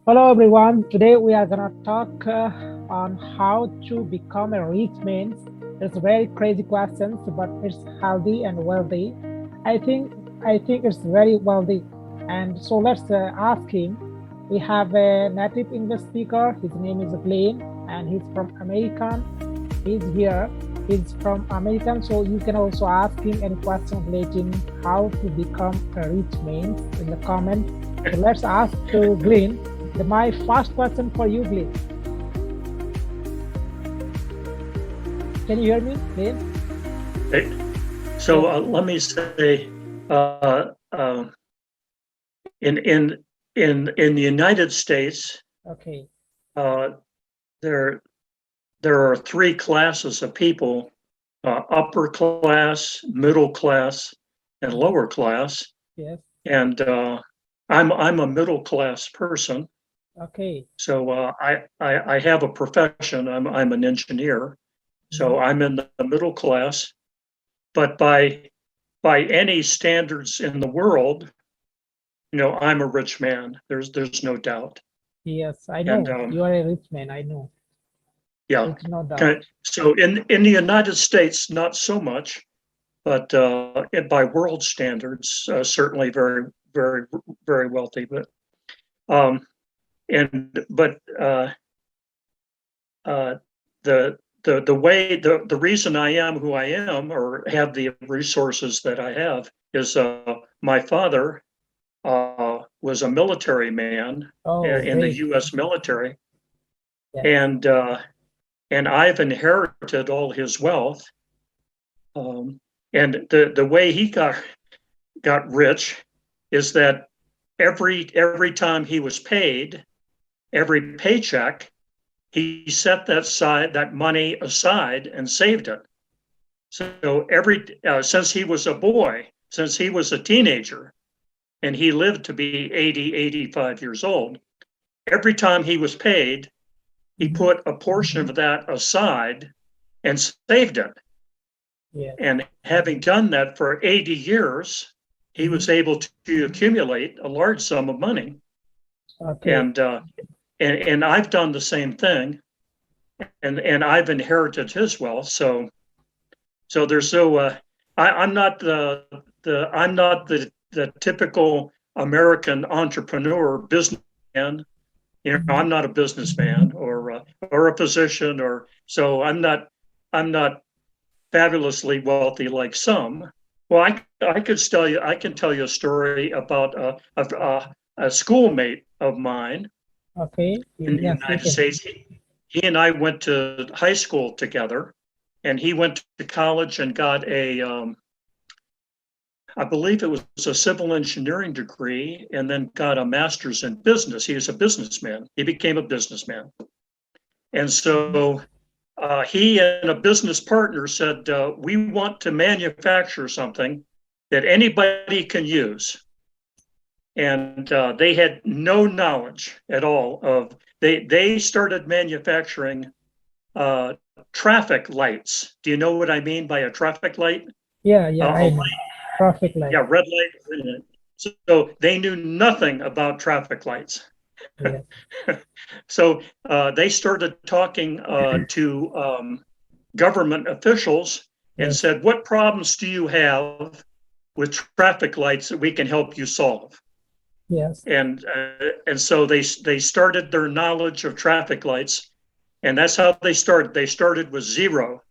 Hello everyone. Today we are gonna talk on how to become a rich man. It's very crazy questions, but it's healthy and wealthy. I think I think it's very wealthy. And so let's ask him. We have a native English speaker. His name is Glenn, and he's from American. He's here. He's from American, so you can also ask him any question relating how to become a rich man in the comment. So let's ask to Glenn. My first question for you, Glenn. Can you hear me, Glenn? Hey, Yes. let me say, in in the United States, Okay. uh, there there are three classes of people: upper class, middle class, and Mhm. lower class. Yes. And I'm a middle class person, Okay. so I have a profession. I'm an engineer, Mhm. so I'm in the middle class. But by any standards in the world, I'm a rich man. There's no doubt. Yes, I And know you are a rich man. I know. yeah, It's no doubt. okay. So in the United States, not so much, but by world standards, certainly very very wealthy. Um, but uh, the reason I am who I am or have the resources that I have is my father was a military man Oh, in the great. U.S. military, Yes. and I've inherited all his wealth. Um, and the way he got rich is that every time he was paid, every paycheck, he set that money aside and saved it. So every since he was a boy, since he was a teenager, and he lived to be 80, 85 years old, every time he was paid, he Mhm. put a portion of that aside and saved it. Yes. And having done that for 80 years, he Mhm. was able to accumulate a large sum of money. Okay. And and I've done the same thing, and I've inherited his wealth. So there's I'm not the typical American entrepreneur businessman. Mhm. I'm not a businessman or a physician or so I'm not fabulously wealthy like some. Well, I can tell you a story about a schoolmate of mine Okay. in the Yes, you United can. States. He and I went to high school together, and he went to college and got I believe it was a civil engineering degree, and then got a master's in business. He was a businessman. He became a businessman, and Mhm. so he and a business partner said, "We want to manufacture something that anybody can use." And they had no knowledge at all of. They started manufacturing traffic lights. Do you know what I mean by a traffic light? Yeah, yeah, A I know. light, Traffic light. yeah, red light, green light. So they knew nothing about traffic lights. Yes. So they started talking to government officials and Yes. said, "What problems do you have with traffic lights that we can help you solve?" Yes. And so they started their knowledge of traffic lights, and that's how they started. They started with zero,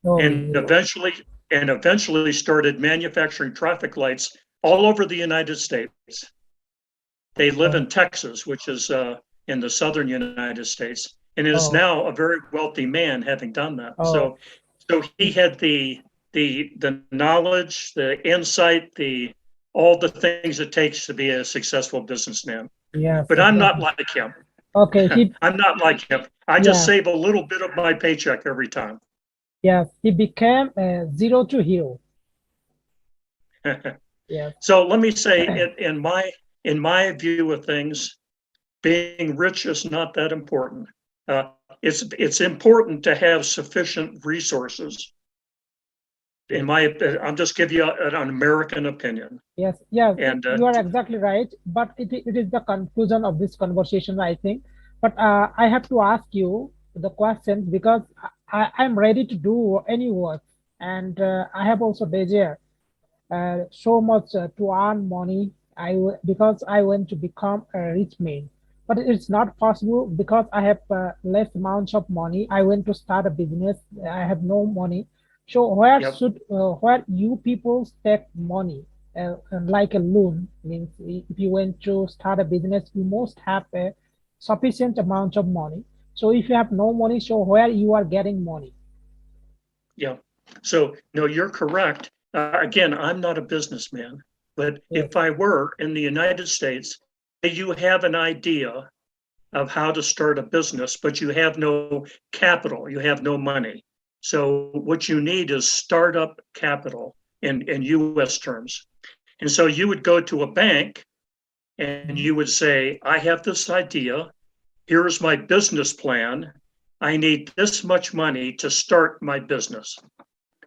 Oh, and zero. eventually started manufacturing traffic lights all over the United States. They live Oh, in Texas, which is in the southern United States, and is oh, now a very wealthy man having done that. oh. So he had the knowledge, the insight, the all the things it takes to be a successful businessman. Yes, But I'm not exactly. like him. Okay. I'm not like him. I just Yeah, save a little bit of my paycheck every time. yes. He became zero to hero. Yes. So let me say, in my view of things, being rich is not that important. It's important to have sufficient resources, in Yes. my, I'm just give you an American opinion. Yes, yes, And you are exactly right. But it is the conclusion of this conversation, I think. But I have to ask you the questions because I'm ready to do any work, and I have also desire so much to earn money. Because I want to become a rich man, but it's not possible because I have less amounts of money. I want to start a business. I have no money. So yep, where you people take money like a loan means if you want to start a business, you must have a sufficient amount of money. So if you have no money, so where you are getting money? yeah. So no, you're correct. Again, I'm not a businessman, but Yes, if I were in the United States, say you have an idea of how to start a business, but you have no capital, you have no money. So what you need is startup capital in US terms. And so you would go to a bank and mhm, you would say, I have this idea. Here's my business plan. I need this much money to start my business.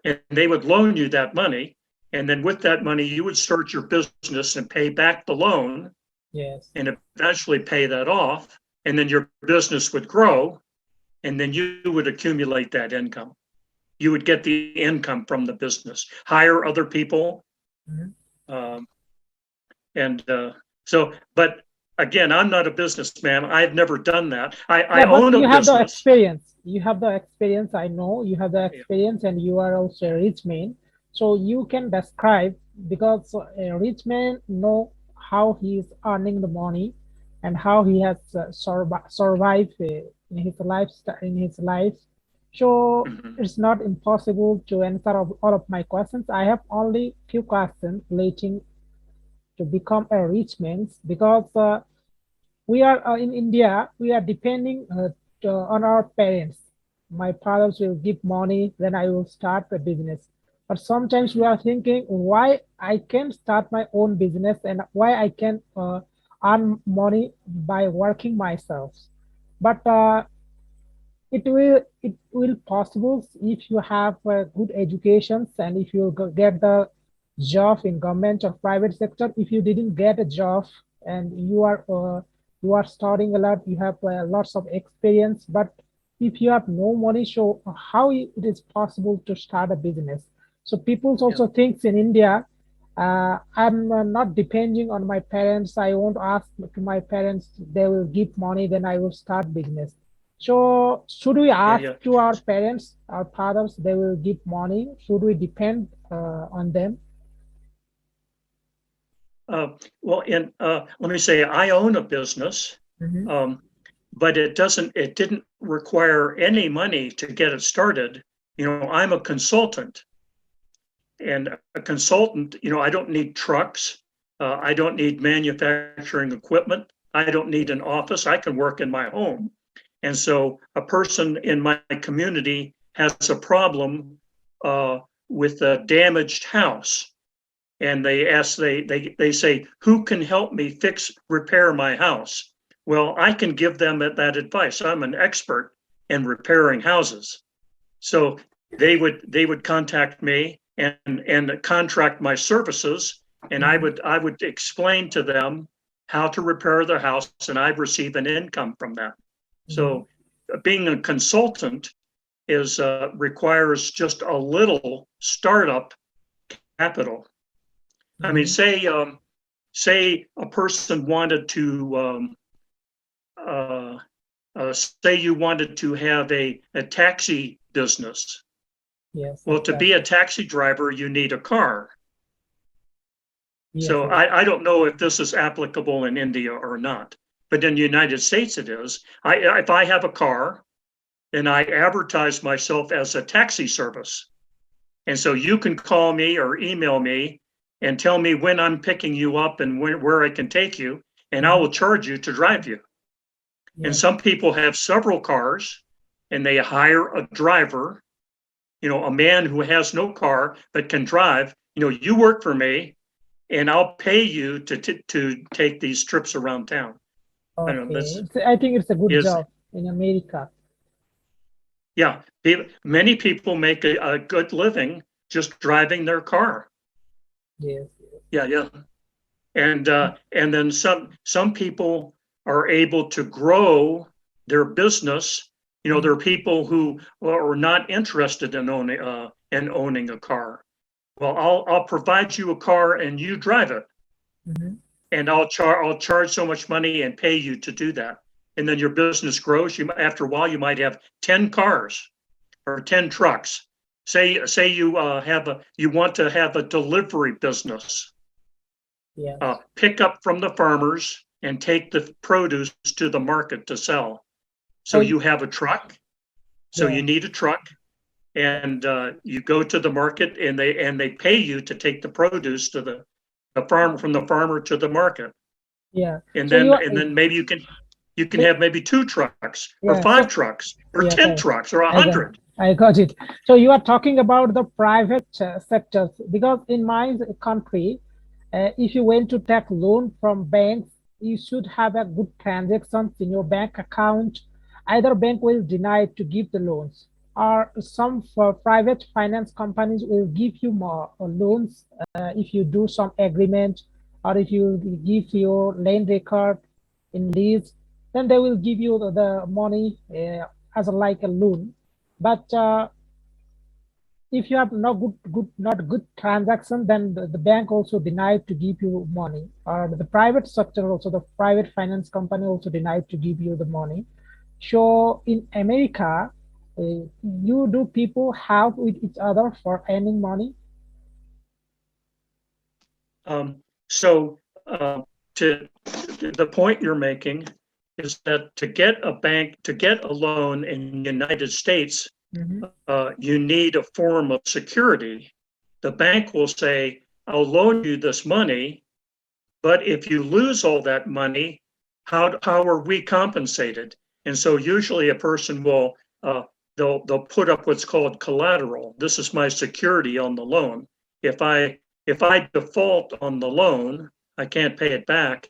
And they would loan you that money. And then with that money, you would start your business and pay back the loan yes. and eventually pay that off. And then your business would grow. And then you would accumulate that income. You would get the income from the business, hire other people. Mhm. Um, and so, but again, I'm not a businessman. I've never done that. I Yeah, but own a you have the business. experience. You have the experience. I know you have the Yeah, experience, and you are also a rich man. So you can describe because a rich man know how he is earning the money and how he has survived in his life. So mhm, it's not impossible to answer all of my questions. I have only few questions relating to become a rich man because we are in India, we are depending on our parents. My fathers will give money, then I will start a business. But sometimes we mhm, are thinking why I can start my own business and why I can earn money by working myself. But it will possible if you have good educations and if you get the job in government or private sector. If you didn't get a job and you are studying a lot, you have lots of experience, but if you have no money, so how it is possible to start a business? So people yeah, also thinks in India, I'm not depending on my parents. I won't ask to my parents. They will give money, then I will start business. So should we yeah, ask yeah. to our parents, our fathers, they will give money? Should we depend on them? Uh, well, and let me say, I own a business, Hmm. um, but it didn't require any money to get it started. I'm a consultant, and a consultant, I don't need trucks. I don't need manufacturing equipment. I don't need an office. I can work in my home. And so a person in my community has a problem uh, with a damaged house. And they say, who can help me repair my house? Well, I can give them that advice. I'm an expert in repairing houses. So they would contact me and contract my services, and I Hmm. would I would explain to them how to repair their house, and I'd receive an income from that. Hmm. So being a consultant is requires just a little startup capital. I mean, Hmm. say a person wanted to uh, say you wanted to have a taxi business. Yes, Well, to be a exactly. taxi driver, you need a car. Yes, So yes. I don't know if this is applicable in India or not, but in the United States it is. If I have a car and I advertise myself as a taxi service, and so you can call me or email me and tell me when I'm picking you up and where I can take you, and I Hmm. will charge you to drive you. And Yes. some people have several cars and they hire a driver, a man who has no car but can drive. You work for me and I'll pay you to take these trips around town. I don't know. Okay. That's I think it's a good is job in America. Yeah. Many people make a good living just driving their car. Yes. Yeah. And then some people are able to grow their business. There are people who are not interested in owning a car. Well, I'll provide you a car and you drive it, and I'll charge so much money and pay you to do that. And then your business grows. After a while, you might have 10 cars or 10 trucks. Say you want to have a delivery business. Yes. Pick up from the farmers and take the produce to the market to sell. So you have a truck. So you need a truck, and you go to the market, and they pay you to take the produce to the farm, from the farmer to the market. Yeah. And So then maybe you can have maybe 2 trucks or 5 trucks or 10 trucks or 100. I got it. So you are talking about the private sectors, because in my country, if you want to take loan from banks, you should have a good transactions in your bank account. Either bank will deny to give the loans, or some for private finance companies will give you more loans if you do some agreement, or if you give your land record in lease, then they will give you the money as like a loan. But if you have not good transaction, then the bank also denied to give you money, or the private sector also, the private finance company also denied to give you the money. So in America, you do people help with each other for earning money? So to the point you're making is that to get a loan in the United States, you need a form of security. The bank will say, I'll loan you this money, but if you lose all that money, how are we compensated? And so usually a person will they'll put up what's called collateral. This is my security on the loan. If I default on the loan, I can't pay it back,